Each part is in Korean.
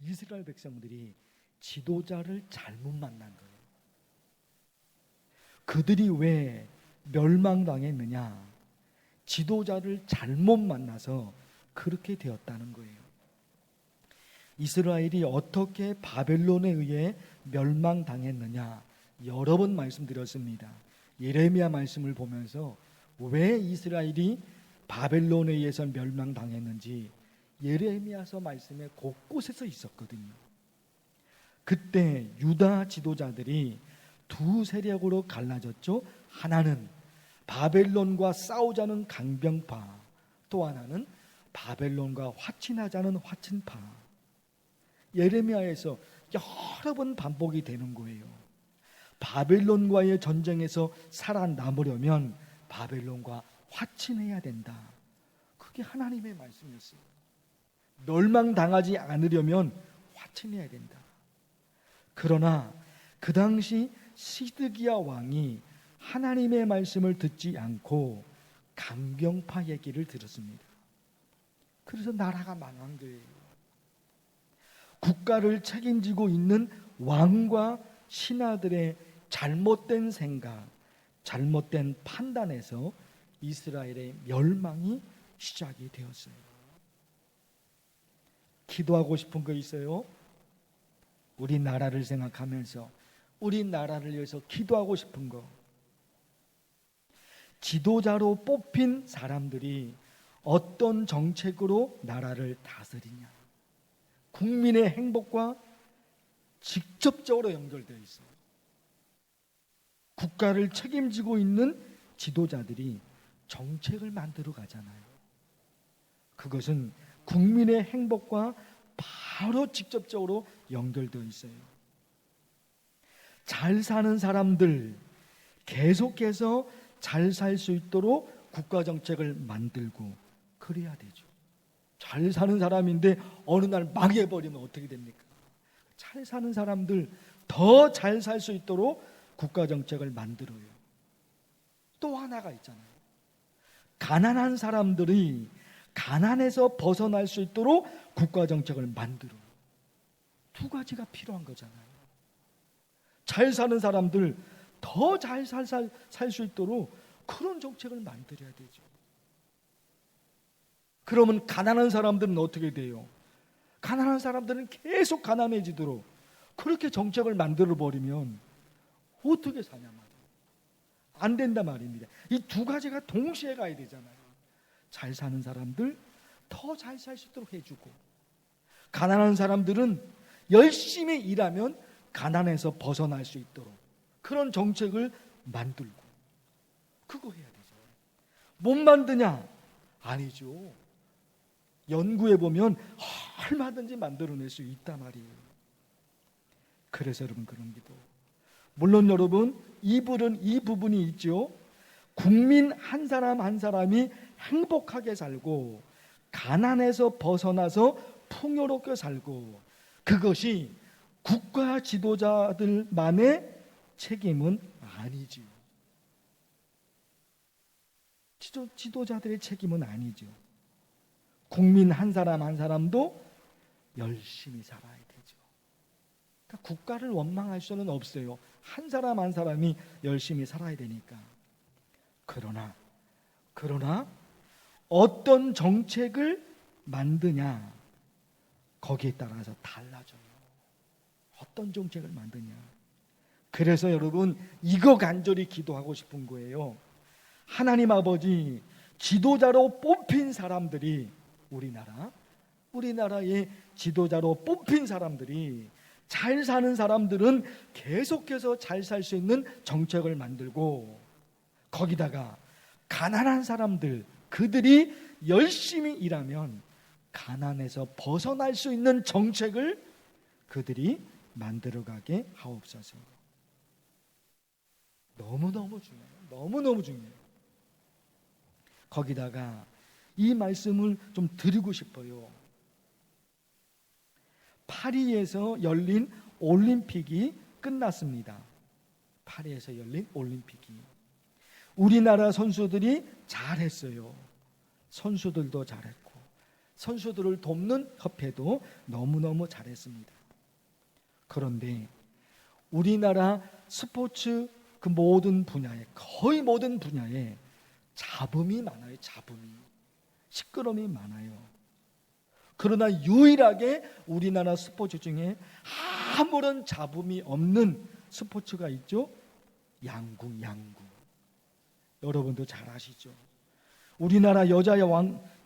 이스라엘 백성들이 지도자를 잘못 만난 거예요. 그들이 왜 멸망당했느냐? 지도자를 잘못 만나서 그렇게 되었다는 거예요. 이스라엘이 어떻게 바벨론에 의해 멸망당했느냐? 여러 번 말씀드렸습니다. 예레미야 말씀을 보면서 왜 이스라엘이 바벨론에 의해서 멸망당했는지 예레미야서 말씀에 곳곳에서 있었거든요. 그때 유다 지도자들이 두 세력으로 갈라졌죠. 하나는 바벨론과 싸우자는 강병파, 또 하나는 바벨론과 화친하자는 화친파. 예레미야에서 여러 번 반복이 되는 거예요. 바벨론과의 전쟁에서 살아남으려면 바벨론과 화친해야 된다. 그게 하나님의 말씀이었어요. 멸망당하지 않으려면 화친해야 된다. 그러나 그 당시 시드기야 왕이 하나님의 말씀을 듣지 않고 강병파 얘기를 들었습니다. 그래서 나라가 망한 거예요. 국가를 책임지고 있는 왕과 신하들의 잘못된 생각, 잘못된 판단에서 이스라엘의 멸망이 시작이 되었어요. 기도하고 싶은 거 있어요? 우리 나라를 생각하면서 우리 나라를 위해서 기도하고 싶은 거. 지도자로 뽑힌 사람들이 어떤 정책으로 나라를 다스리냐, 국민의 행복과 직접적으로 연결되어 있어요. 국가를 책임지고 있는 지도자들이 정책을 만들어 가잖아요. 그것은 국민의 행복과 바로 직접적으로 연결되어 있어요. 잘 사는 사람들, 계속해서 잘 살 수 있도록 국가 정책을 만들고 그래야 되죠. 잘 사는 사람인데 어느 날 망해버리면 어떻게 됩니까? 잘 사는 사람들 더 잘 살 수 있도록 국가 정책을 만들어요. 또 하나가 있잖아요. 가난한 사람들이 가난에서 벗어날 수 있도록 국가 정책을 만들어요. 두 가지가 필요한 거잖아요. 잘 사는 사람들 더 잘 살 수 있도록 그런 정책을 만들어야 되죠. 그러면 가난한 사람들은 어떻게 돼요? 가난한 사람들은 계속 가난해지도록 그렇게 정책을 만들어 버리면 어떻게 사냐 말이에요. 안 된다 말입니다. 이 두 가지가 동시에 가야 되잖아요. 잘 사는 사람들 더 잘 살 수 있도록 해주고, 가난한 사람들은 열심히 일하면 가난에서 벗어날 수 있도록 그런 정책을 만들고, 그거 해야 되죠. 못 만드냐? 아니죠. 연구해 보면 얼마든지 만들어낼 수 있단 말이에요. 그래서 여러분 그런 기도. 물론 여러분 이 부분이 있죠. 국민 한 사람 한 사람이 행복하게 살고 가난에서 벗어나서 풍요롭게 살고, 그것이 국가 지도자들만의 책임은 아니죠. 지도자들의 책임은 아니죠. 국민 한 사람 한 사람도 열심히 살아야 되죠. 그러니까 국가를 원망할 수는 없어요. 한 사람 한 사람이 열심히 살아야 되니까. 그러나 어떤 정책을 만드냐, 거기에 따라서 달라져요. 어떤 정책을 만드냐. 그래서 여러분 이거 간절히 기도하고 싶은 거예요. 하나님 아버지, 지도자로 뽑힌 사람들이, 우리나라의 지도자로 뽑힌 사람들이, 잘 사는 사람들은 계속해서 잘 살 수 있는 정책을 만들고, 거기다가 가난한 사람들, 그들이 열심히 일하면 가난에서 벗어날 수 있는 정책을 그들이 만들어가게 하옵소서. 너무너무 중요해요. 너무너무 중요해요. 거기다가 이 말씀을 좀 드리고 싶어요. 파리에서 열린 올림픽이 끝났습니다. 파리에서 열린 올림픽이. 우리나라 선수들이 잘했어요. 선수들도 잘했고 선수들을 돕는 협회도 너무너무 잘했습니다. 그런데 우리나라 스포츠 그 모든 분야에, 거의 모든 분야에 잡음이 많아요. 잡음이, 시끄러움이 많아요. 그러나 유일하게 우리나라 스포츠 중에 아무런 잡음이 없는 스포츠가 있죠. 양궁. 여러분도 잘 아시죠? 우리나라 여자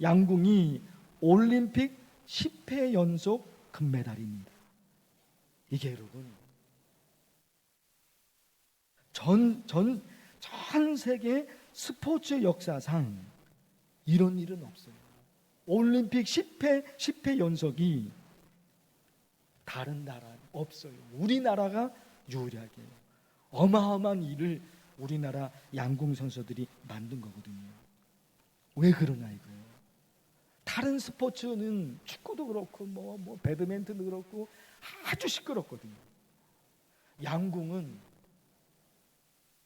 양궁이 올림픽 10회 연속 금메달입니다. 이게 여러분 전 세계 스포츠 역사상 이런 일은 없어요. 올림픽 10회 연속이 다른 나라 없어요. 우리나라가 유일하게 어마어마한 일을 우리나라 양궁 선수들이 만든 거거든요. 왜 그러냐 이거예요. 다른 스포츠는 축구도 그렇고 뭐 배드민턴도 그렇고 아주 시끄럽거든요. 양궁은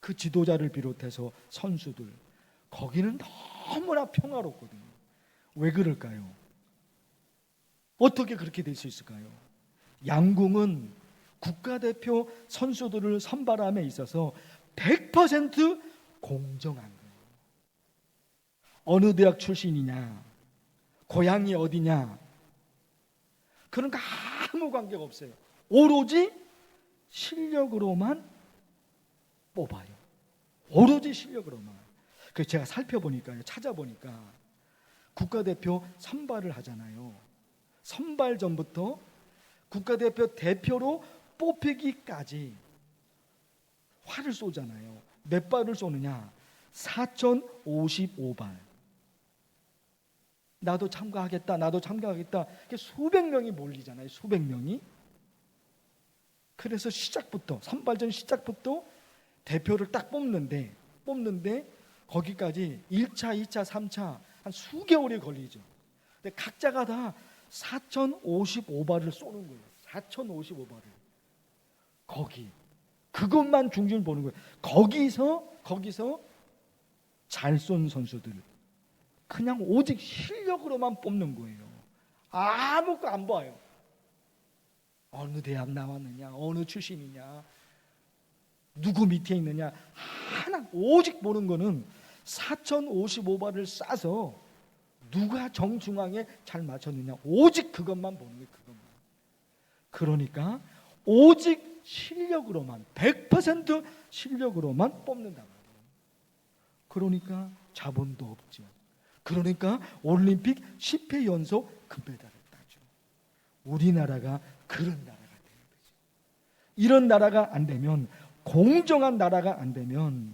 그 지도자를 비롯해서 선수들, 거기는 너무나 평화롭거든요. 왜 그럴까요? 어떻게 그렇게 될 수 있을까요? 양궁은 국가대표 선수들을 선발함에 있어서 100% 공정한 거예요. 어느 대학 출신이냐, 고향이 어디냐, 그런 거 아무 관계가 없어요. 오로지 실력으로만 뽑아요. 오로지 실력으로만. 그래서 제가 살펴보니까요, 찾아보니까 국가대표 선발을 하잖아요. 선발 전부터 국가대표 대표로 뽑히기까지 활을 쏘잖아요. 몇 발을 쏘느냐? 4,055발. 나도 참가하겠다. 수백 명이 몰리잖아요. 수백 명이. 그래서 선발전 시작부터 대표를 딱 뽑는데 거기까지 1차, 2차, 3차 한 수개월이 걸리죠. 근데 각자가 다 4,055발을 쏘는 거예요. 4,055발을. 그것만 중심 보는 거예요. 거기서 잘 쏜 선수들 그냥 오직 실력으로만 뽑는 거예요. 아무것도 안 봐요. 어느 대학 나왔느냐, 어느 출신이냐, 누구 밑에 있느냐, 하나 오직 보는 거는 4,055발을 쏴서 누가 정중앙에 잘 맞췄느냐, 오직 그것만 보는 거예요. 그것만. 그러니까 오직 실력으로만, 100% 실력으로만 뽑는단 말이에요. 그러니까 자본도 없죠. 그러니까 올림픽 10회 연속 금메달을 따죠. 우리나라가 그런 나라가 되는 거죠. 이런 나라가 안 되면, 공정한 나라가 안 되면,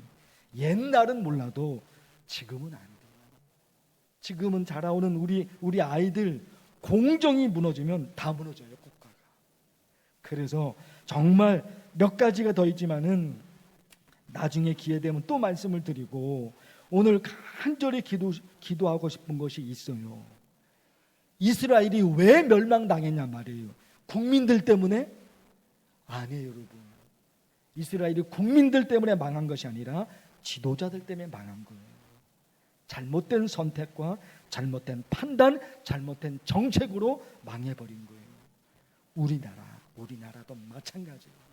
옛날은 몰라도 지금은 안 돼요. 지금은 자라오는 우리 아이들 공정이 무너지면 다 무너져요, 국가가. 그래서 정말 몇 가지가 더 있지만은 나중에 기회 되면 또 말씀을 드리고, 오늘 간절히 기도하고 싶은 것이 있어요. 이스라엘이 왜 멸망당했냐 말이에요. 국민들 때문에? 아니에요, 여러분. 이스라엘이 국민들 때문에 망한 것이 아니라 지도자들 때문에 망한 거예요. 잘못된 선택과 잘못된 판단, 잘못된 정책으로 망해버린 거예요. 우리나라도 마찬가지예요.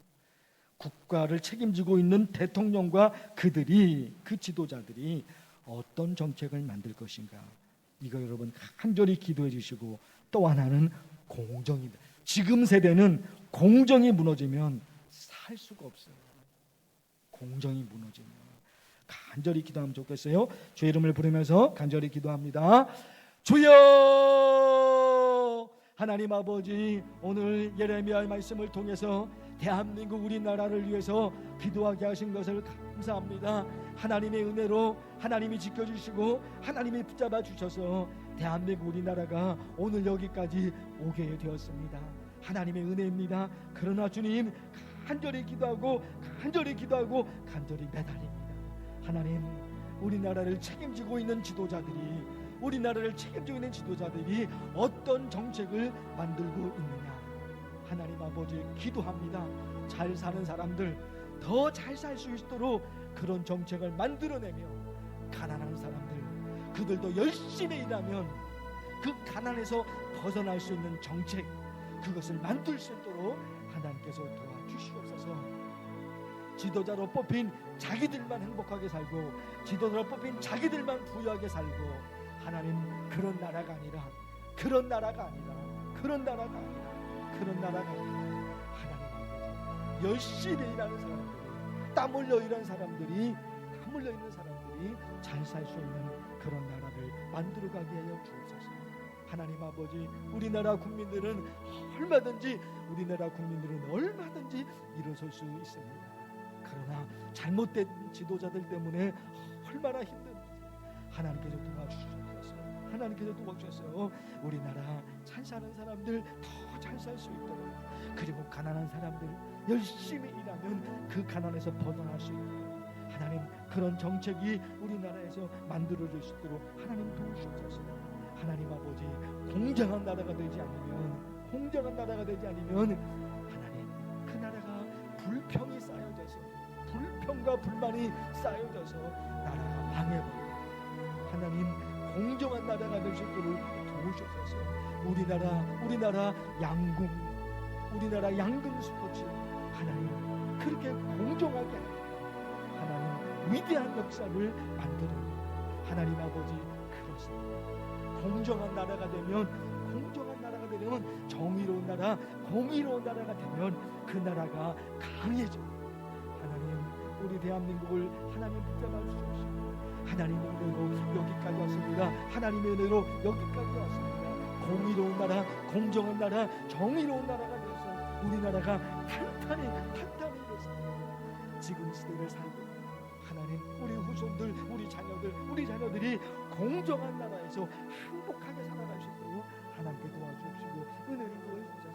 국가를 책임지고 있는 대통령과 그 지도자들이 어떤 정책을 만들 것인가, 이거 여러분 간절히 기도해 주시고, 또 하나는 공정입니다. 지금 세대는 공정이 무너지면 살 수가 없어요. 공정이 무너지면. 간절히 기도하면 좋겠어요. 주의 이름을 부르면서 간절히 기도합니다. 주여, 하나님 아버지, 오늘 예레미야의 말씀을 통해서 대한민국 우리나라를 위해서 기도하게 하신 것을 감사합니다. 하나님의 은혜로 하나님이 지켜주시고 하나님이 붙잡아 주셔서 대한민국 우리나라가 오늘 여기까지 오게 되었습니다. 하나님의 은혜입니다. 그러나 주님, 간절히 기도하고 간절히 매달립니다. 하나님, 우리나라를 책임지고 있는 지도자들이 어떤 정책을 만들고 있느냐, 하나님 아버지 기도합니다. 잘 사는 사람들 더 잘 살 수 있도록 그런 정책을 만들어내며, 가난한 사람들 그들도 열심히 일하면 그 가난에서 벗어날 수 있는 정책, 그것을 만들 수 있도록 하나님께서 도와주시옵소서. 지도자로 뽑힌 자기들만 행복하게 살고, 지도자로 뽑힌 자기들만 부유하게 살고, 하나님 그런 나라가 아니라, 그런 나라가 아니라, 그런 나라가 아니라, 그런 나라가 아니라, 하나님 아버지, 열심히 일하는 사람들이, 땀 흘려 일하는 사람들이, 땀 흘려 있는 사람들이 잘 살 수 있는 그런 나라를 만들어가게 하여 주옵소서. 하나님 아버지, 우리나라 국민들은 얼마든지, 우리나라 국민들은 얼마든지 일어설 수 있습니다. 그러나 잘못된 지도자들 때문에 얼마나 힘든지 하나님께서 도와주셔서, 하나님께서 도와주셔서 우리나라 잘 사는 사람들 더 잘 살 수 있도록, 그리고 가난한 사람들 열심히 일하면 그 가난에서 벗어날 수 있도록 하나님 그런 정책이 우리나라에서 만들어질 수 있도록 하나님 도우시옵소서. 하나님 아버지, 공정한 나라가 되지 않으면, 공정한 나라가 되지 않으면 하나님 그 나라가 불평이 쌓여져서, 불평과 불만이 쌓여져서 나라가 망해버려요. 하나님 공정한 나라가 될 수 있도록 도우셔서 우리나라 양궁, 우리나라 양궁 스포츠 하나님 그렇게 공정하게 하나님 위대한 역사를 만드는 하나님 아버지, 그렇습니다. 공정한 나라가 되면, 공정한 나라가 되면, 정의로운 나라, 공의로운 나라가 되면 그 나라가 강해져. 하나님 우리 대한민국을 하나님 붙잡아 주시옵시고, 하나님의 은혜로 여기까지 왔습니다. 하나님의 은혜로 여기까지 왔습니다. 공의로운 나라, 공정한 나라, 정의로운 나라가 되어서 우리나라가 탄탄히 됐습니다. 지금 시대를 살고 하나님 우리 후손들, 우리 자녀들이 공정한 나라에서 행복하게 살아갈 수 있도록 하나님께 도와주옵시고 은혜를 부어주셔서,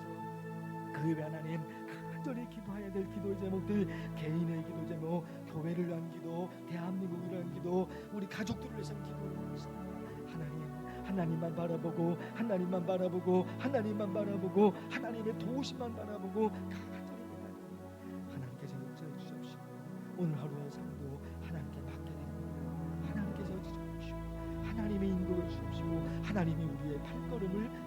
그 외에 하나님 간절히 기도해야 될 기도의 제목들, 개인의 기도 제목, 교회를 위한 기도, 대한민국을 위한 기도, 우리 가족들을 위해서 기도를 하겠습니다. 하나님만 바라보고, 하나님만 바라보고, 하나님만 바라보고, 하나님의 도우심만 바라보고 간절히 기도하니 하나님께서 역사해 주십시오. 오늘 하루의 삶도 하나님께 맡게 됩니다. 하나님께서 지켜주시고 하나님의 인도를 주십시오. 하나님이 우리의 발걸음을